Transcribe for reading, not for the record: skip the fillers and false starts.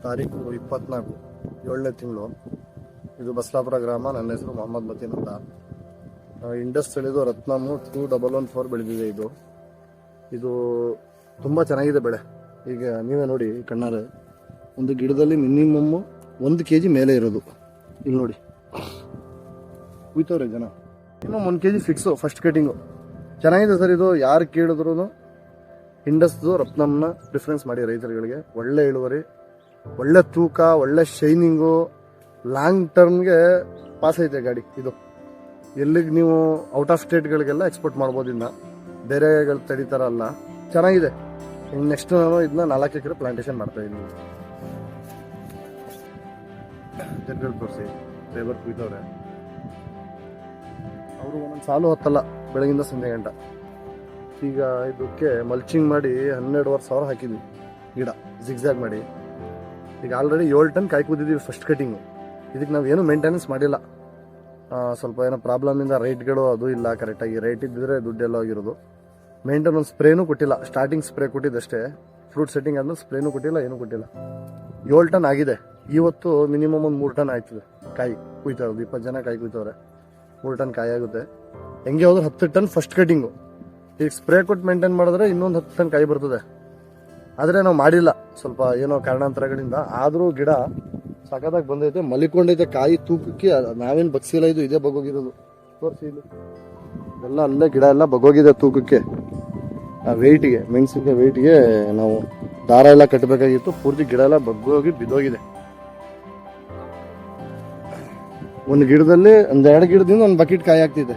ತಾರೀಕು 24 7ನೇ ತಿಂಗಳು. ಇದು ಬಸ್ಲಾಪುರ ಗ್ರಾಮ. ನನ್ನ ಹೆಸರು ಮೊಹಮ್ಮದ್ ಮತೀನ್ ಅಂತ. ಇಂಡಸ್ ತಳಿದು ರತ್ನಮು 2114 ಬೆಳೆದಿದೆ. ಇದು ತುಂಬ ಚೆನ್ನಾಗಿದೆ ಬೆಳೆ. ಈಗ ನೀವೇ ನೋಡಿ ಕಣ್ಣಾರೆ, ಒಂದು ಗಿಡದಲ್ಲಿ ಮಿನಿಮಮ್ 1 kg ಮೇಲೆ ಇರೋದು. ಇಲ್ಲಿ ನೋಡಿ ಕುಯ್ತವ್ರೆ ಜನ. ಇನ್ನೂ 1 kg ಫಿಕ್ಸು ಫಸ್ಟ್ ಕಟಿಂಗು. ಚೆನ್ನಾಗಿದೆ ಸರ್. ಇದು ಯಾರು ಕೇಳಿದ್ರು ಇಂಡಸ್ದು ರತ್ನಮ್ನ ಪ್ರಿಫರೆನ್ಸ್ ಮಾಡಿ ರೈತರುಗಳಿಗೆ. ಒಳ್ಳೆ ಇಳುವರಿ, ಒಳ್ಳೆ ತೂಕ, ಒಳ್ಳೆ ಶೈನಿಂಗು, ಲಾಂಗ್ ಟರ್ಮ್ಗೆ ಪಾಸ್ ಐತೆ ಗಾಡಿ. ಇದು ಎಲ್ಲಿಗೆ ನೀವು ಔಟ್ ಆಫ್ ಸ್ಟೇಟ್ಗಳಿಗೆಲ್ಲ ಎಕ್ಸ್ಪೋರ್ಟ್ ಮಾಡ್ಬೋದು. ಇನ್ನು ಬೇರೆಗಳು ತಡೀತಾರಲ್ಲ, ಚೆನ್ನಾಗಿದೆ. ನೆಕ್ಸ್ಟ್ ನಾನು ಇದನ್ನ 4 ಎಕರೆ ಪ್ಲಾಂಟೇಶನ್ ಮಾಡ್ತಾ ಇದ್ದೀನಿ. ಜನಗಳು ತೋರಿಸಿ ಲೇಬರ್ ಕುಯ್ತವ್ರೆ. ಅವರು ಒಂದೊಂದು ಸಾಲು ಹೊತ್ತಲ್ಲ, ಬೆಳಗಿಂದ ಸಂಜೆ ಗಂಟ. ಈಗ ಇದಕ್ಕೆ ಮಲ್ಚಿಂಗ್ ಮಾಡಿ 12,500 ಹಾಕಿದ್ವಿ ಗಿಡ ಜಿಗ್ಜಾಗ್ ಮಾಡಿ. ಈಗ ಆಲ್ರೆಡಿ 7 ಟನ್ ಕಾಯಿ ಕೂದಿದ್ದೀವಿ ಫಸ್ಟ್ ಕಟಿಂಗು. ಇದಕ್ಕೆ ನಾವೇನು ಮೇಂಟೆನೆನ್ಸ್ ಮಾಡಿಲ್ಲ. ಸ್ವಲ್ಪ ಏನೋ ಪ್ರಾಬ್ಲಮಿಂದ ರೈಟ್ಗಳು ಅದು ಇಲ್ಲ ಕರೆಕ್ಟಾಗಿ. ರೈಟ್ ಇದ್ದಿದ್ರೆ ದುಡ್ಡೆಲ್ಲ ಹೋಗಿರೋದು. ಮೇಂಟೆನೆನ್ಸ್ ಸ್ಪ್ರೇನೂ ಕೊಟ್ಟಿಲ್ಲ. ಸ್ಟಾರ್ಟಿಂಗ್ ಸ್ಪ್ರೇ ಕೊಟ್ಟಿದ್ದಷ್ಟೇ. ಫ್ರೂಟ್ ಸೆಟ್ಟಿಂಗ್ ಆದ್ಮೇಲೆ ಸ್ಪ್ರೇನೂ ಕೊಟ್ಟಿಲ್ಲ, ಏನೂ ಕೊಟ್ಟಿಲ್ಲ. 7 ಟನ್ ಆಗಿದೆ. ಇವತ್ತು ಮಿನಿಮಮ್ ಒಂದು 3 ಟನ್ ಆಯ್ತದೆ ಕಾಯಿ ಕುಯ್ತಾ. 20 ಜನ ಕಾಯಿ ಕುಯ್ತವ್ರೆ. 3 ಟನ್ ಕಾಯಿ ಆಗುತ್ತೆ. ಹೆಂಗೆ ಹೋದ್ರೆ 10 ಟನ್ ಫಸ್ಟ್ ಕಟಿಂಗು. ಈಗ ಸ್ಪ್ರೇ ಕೊಟ್ಟು ಮೇಂಟೈನ್ ಮಾಡಿದ್ರೆ ಇನ್ನೊಂದು 10 ಟನ್ ಕಾಯಿ ಬರ್ತದೆ. ಆದರೆ ನಾವು ಮಾಡಿಲ್ಲ, ಸ್ವಲ್ಪ ಏನೋ ಕಾರಣಾಂತರಗಳಿಂದ. ಆದರೂ ಗಿಡ ಸಖತ್ತಾಗಿ ಬಂದೈತೆ, ಮಲಿಕೊಂಡೈತೆ. ಕಾಯಿ ತೂಕಕ್ಕೆ ನಾವೇನು ಬಗ್ಸಿಲ್ಲ. ಇದು ಇದೇ ಬಗ್ಗೋಗಿರೋದು. ತೋರಿಸಿ, ಇದು ಎಲ್ಲ ಅಲ್ಲೇ ಗಿಡ ಎಲ್ಲ ಬಗ್ಗೋಗಿದೆ ತೂಕಕ್ಕೆ. ಆ ವೆಯ್ಟಿಗೆ, ಮೆಣಸಿನ ವೆಯ್ಟಿಗೆ ನಾವು ದಾರ ಎಲ್ಲ ಕಟ್ಟಬೇಕಾಗಿತ್ತು. ಪೂರ್ತಿ ಗಿಡ ಎಲ್ಲ ಬಗ್ಗೋಗಿ ಬಿದ್ದೋಗಿದೆ. ಒಂದು ಗಿಡದಲ್ಲಿ 2 ಗಿಡದಿಂದ 1 ಬಕೆಟ್ ಕಾಯಿ ಆಗ್ತಿದೆ.